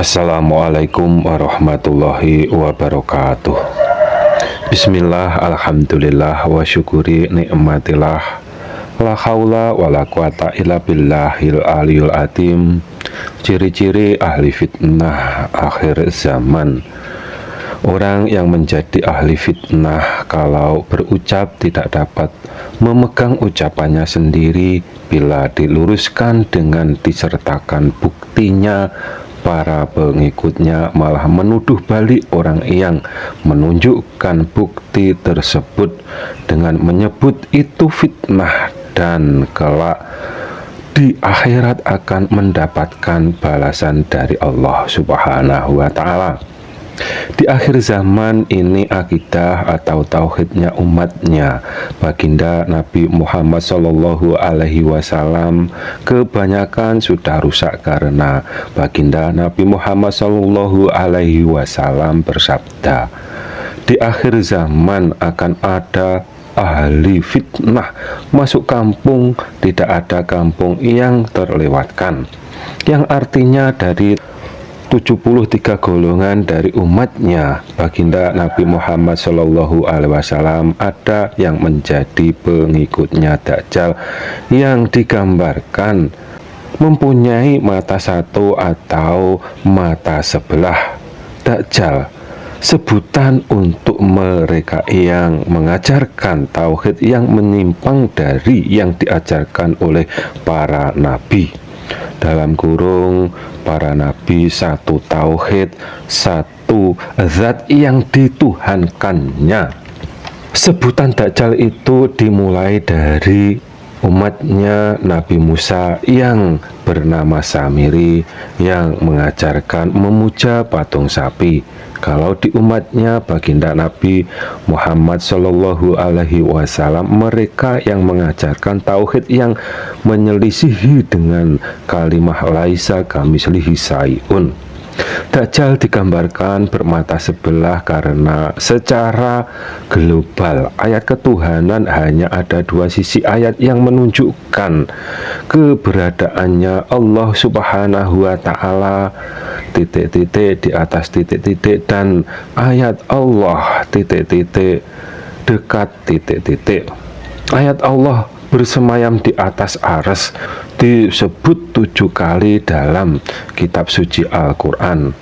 Assalamualaikum warahmatullahi wabarakatuh. Bismillah, alhamdulillah, wa syukuri nikmatillah. La haula wa la quwata illa billahil aliyul azim. Ciri-ciri ahli fitnah akhir zaman. Orang yang menjadi ahli fitnah kalau berucap tidak dapat memegang ucapannya sendiri, bila diluruskan dengan disertakan buktinya, para pengikutnya malah menuduh balik orang yang menunjukkan bukti tersebut dengan menyebut itu fitnah, dan kelak di akhirat akan mendapatkan balasan dari Allah Subhanahu wa Ta'ala. Di akhir zaman ini akidah atau tauhidnya umatnya baginda Nabi Muhammad Shallallahu Alaihi Wasallam kebanyakan sudah rusak, karena baginda Nabi Muhammad Shallallahu Alaihi Wasallam bersabda, di akhir zaman akan ada ahli fitnah masuk kampung, tidak ada kampung yang terlewatkan, yang artinya dari 73 golongan dari umatnya baginda Nabi Muhammad Shallallahu Alaihi Wasallam ada yang menjadi pengikutnya Dajjal, yang digambarkan mempunyai mata satu atau mata sebelah. Dajjal sebutan untuk mereka yang mengajarkan tauhid yang menyimpang dari yang diajarkan oleh para nabi. Dalam kurung, para nabi satu tauhid, satu zat yang dituhankannya. Sebutan Dajjal itu dimulai dari umatnya Nabi Musa yang bernama Samiri, yang mengajarkan memuja patung sapi. Kalau di umatnya baginda Nabi Muhammad Shallallahu Alaihi Wasallam, mereka yang mengajarkan tauhid yang menyelisihi dengan kalimah laisa kamislihi syai'un. Dajjal digambarkan bermata sebelah karena secara global ayat ketuhanan hanya ada dua sisi ayat yang menunjukkan keberadaannya Allah Subhanahu wa Ta'ala, titik-titik di atas titik-titik, dan ayat Allah titik-titik dekat titik-titik. Ayat Allah bersemayam di atas arsy disebut 7 kali dalam kitab suci Al-Quran.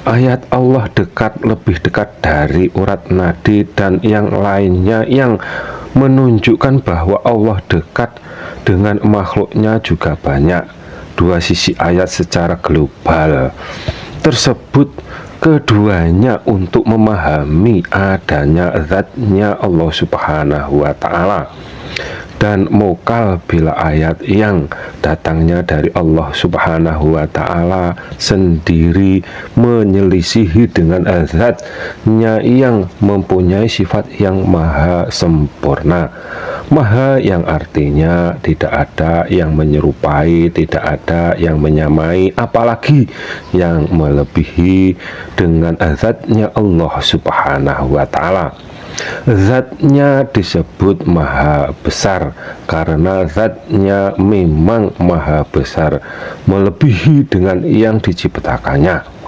Ayat Allah dekat, lebih dekat dari urat nadi, dan yang lainnya yang menunjukkan bahwa Allah dekat dengan makhluknya juga banyak. Dua sisi ayat secara global tersebut keduanya untuk memahami adanya zatnya Allah Subhanahu wa Ta'ala, dan mokal bila ayat yang datangnya dari Allah Subhanahu wa Ta'ala sendiri menyelisihi dengan zatnya yang mempunyai sifat yang maha sempurna. Maha yang artinya tidak ada yang menyerupai, tidak ada yang menyamai, apalagi yang melebihi dengan zatnya Allah Subhanahu wa Ta'ala. Zatnya disebut maha besar karena zatnya memang maha besar, melebihi dengan yang diciptakannya.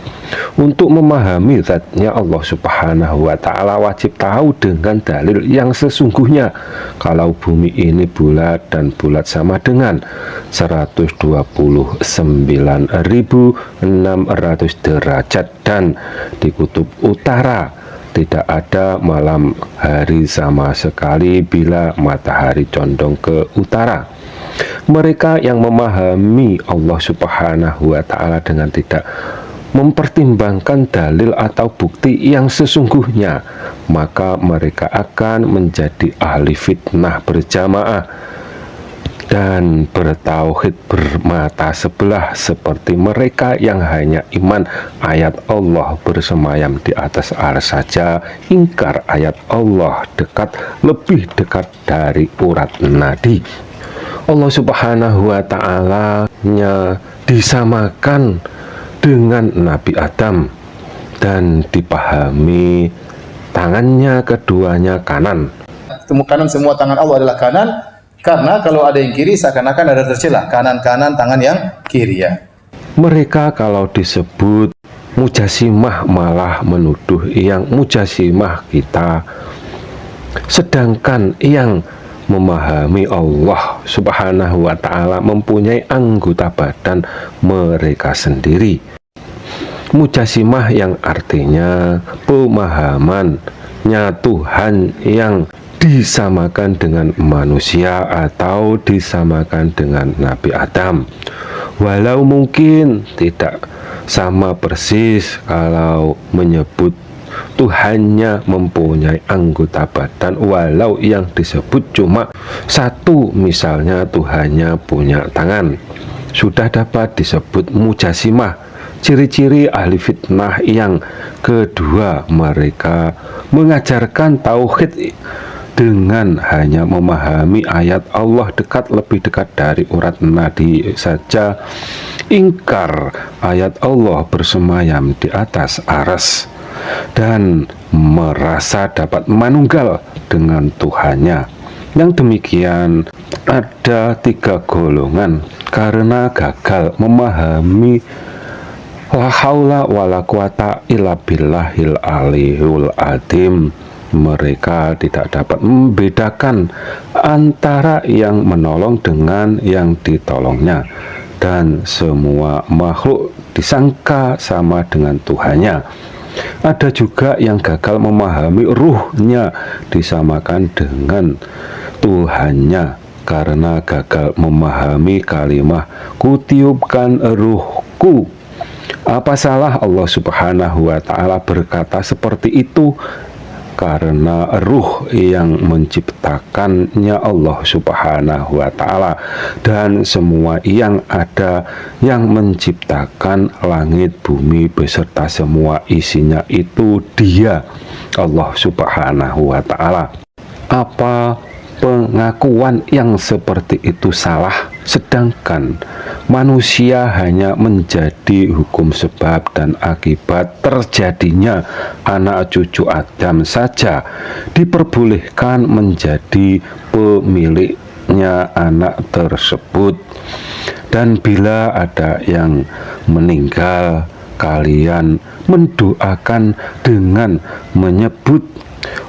Untuk memahami zatnya Allah Subhanahu wa Ta'ala wajib tahu dengan dalil yang sesungguhnya. Kalau bumi ini bulat, dan bulat sama dengan 129.600 derajat, dan di kutub utara tidak ada malam hari sama sekali bila matahari condong ke utara. Mereka yang memahami Allah Subhanahu wa Ta'ala dengan tidak mempertimbangkan dalil atau bukti yang sesungguhnya, maka mereka akan menjadi ahli fitnah berjamaah dan bertauhid bermata sebelah, seperti mereka yang hanya iman ayat Allah bersemayam di atas arsy saja, ingkar ayat Allah dekat, lebih dekat dari urat nadi. Allah Subhanahu wa Ta'ala nya disamakan dengan Nabi Adam dan dipahami tangannya keduanya kanan. Kanan, semua tangan Allah adalah kanan. Karena kalau ada yang kiri seakan-akan ada tercela, kanan-kanan tangan yang kiri ya. Mereka kalau disebut mujasimah malah menuduh yang mujasimah kita, sedangkan yang memahami Allah Subhanahu wa Ta'ala mempunyai anggota badan mereka sendiri. Mujasimah yang artinya pemahamannya Tuhan yang disamakan dengan manusia atau disamakan dengan Nabi Adam. Walau mungkin tidak sama persis kalau menyebut Tuhannya mempunyai anggota badan, walau yang disebut cuma satu, misalnya Tuhannya punya tangan, sudah dapat disebut mujasimah. Ciri-ciri ahli fitnah yang kedua, mereka mengajarkan tauhid dengan hanya memahami ayat Allah lebih dekat dari urat nadi saja, ingkar ayat Allah bersemayam di atas aras, dan merasa dapat manunggal dengan Tuhannya. Yang demikian ada 3 golongan karena gagal memahami la haula wala quwata illa billahil aliyul azim. Mereka tidak dapat membedakan antara yang menolong dengan yang ditolongnya, dan semua makhluk disangka sama dengan Tuhannya. Ada juga yang gagal memahami ruhnya disamakan dengan Tuhannya karena gagal memahami kalimat kutiupkan ruhku. Apa salah Allah Subhanahu wa Ta'ala berkata seperti itu? Karena ruh yang menciptakannya Allah Subhanahu wa Ta'ala, dan semua yang ada yang menciptakan langit bumi beserta semua isinya itu Dia, Allah Subhanahu wa Ta'ala. Apa pengakuan yang seperti itu salah, sedangkan manusia hanya menjadi hukum sebab dan akibat terjadinya anak cucu Adam saja, diperbolehkan menjadi pemiliknya anak tersebut. Dan bila ada yang meninggal, kalian mendoakan dengan menyebut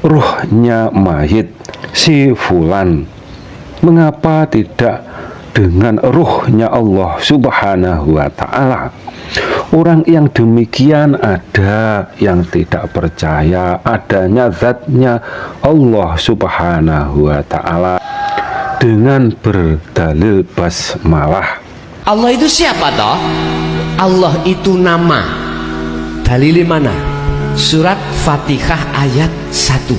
ruhnya mayit si fulan. Mengapa tidak dengan ruhnya Allah Subhanahu wa Ta'ala? Orang yang demikian ada yang tidak percaya adanya zatnya Allah Subhanahu wa Ta'ala dengan berdalil basmalah. Allah itu siapa toh? Allah itu nama. Dalilnya mana? Surat Fatihah ayat 1.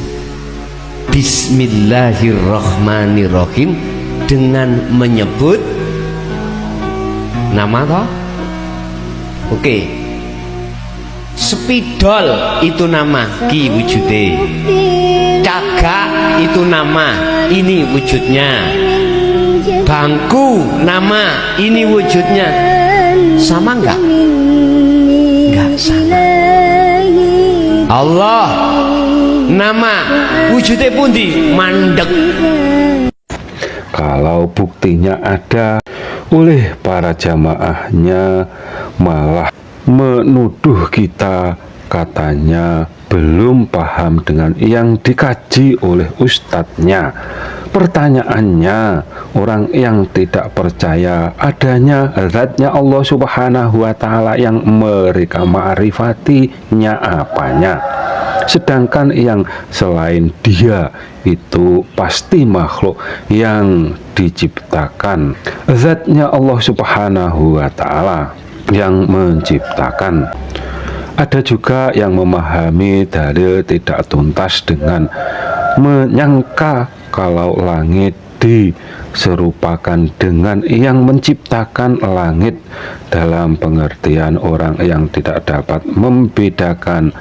Bismillahirrahmanirrahim, dengan menyebut nama toh. Oke. Spidol itu nama, ki wujude. Cagak itu nama, ini wujudnya. Bangku nama, ini wujudnya. Sama enggak? Enggak sama. Allah nama, wujudnya pundi? Mandek. Kalau buktinya ada, oleh para jamaahnya malah menuduh kita katanya belum paham dengan yang dikaji oleh ustadznya. Pertanyaannya, orang yang tidak percaya adanya zatnya Allah Subhanahu wa Ta'ala yang mereka ma'rifatinya apanya? Sedangkan yang selain Dia itu pasti makhluk yang diciptakan. Zatnya Allah Subhanahu wa Ta'ala yang menciptakan. Ada juga yang memahami dalil tidak tuntas dengan menyangka kalau langit diserupakan dengan yang menciptakan langit, dalam pengertian orang yang tidak dapat membedakan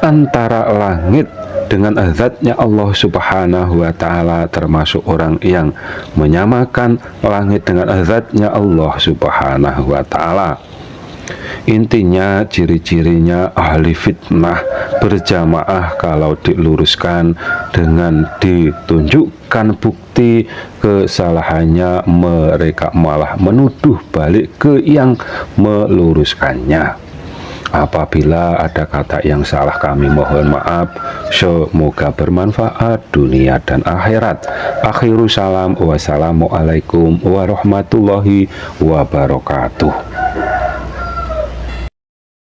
antara langit dengan zatnya Allah Subhanahu wa Ta'ala, termasuk orang yang menyamakan langit dengan zatnya Allah Subhanahu wa Ta'ala. Intinya ciri-cirinya ahli fitnah berjamaah kalau diluruskan dengan ditunjukkan bukti kesalahannya, mereka malah menuduh balik ke yang meluruskannya. Apabila ada kata yang salah kami mohon maaf. Semoga bermanfaat dunia dan akhirat. Akhiru salam. Wassalamualaikum warahmatullahi wabarakatuh.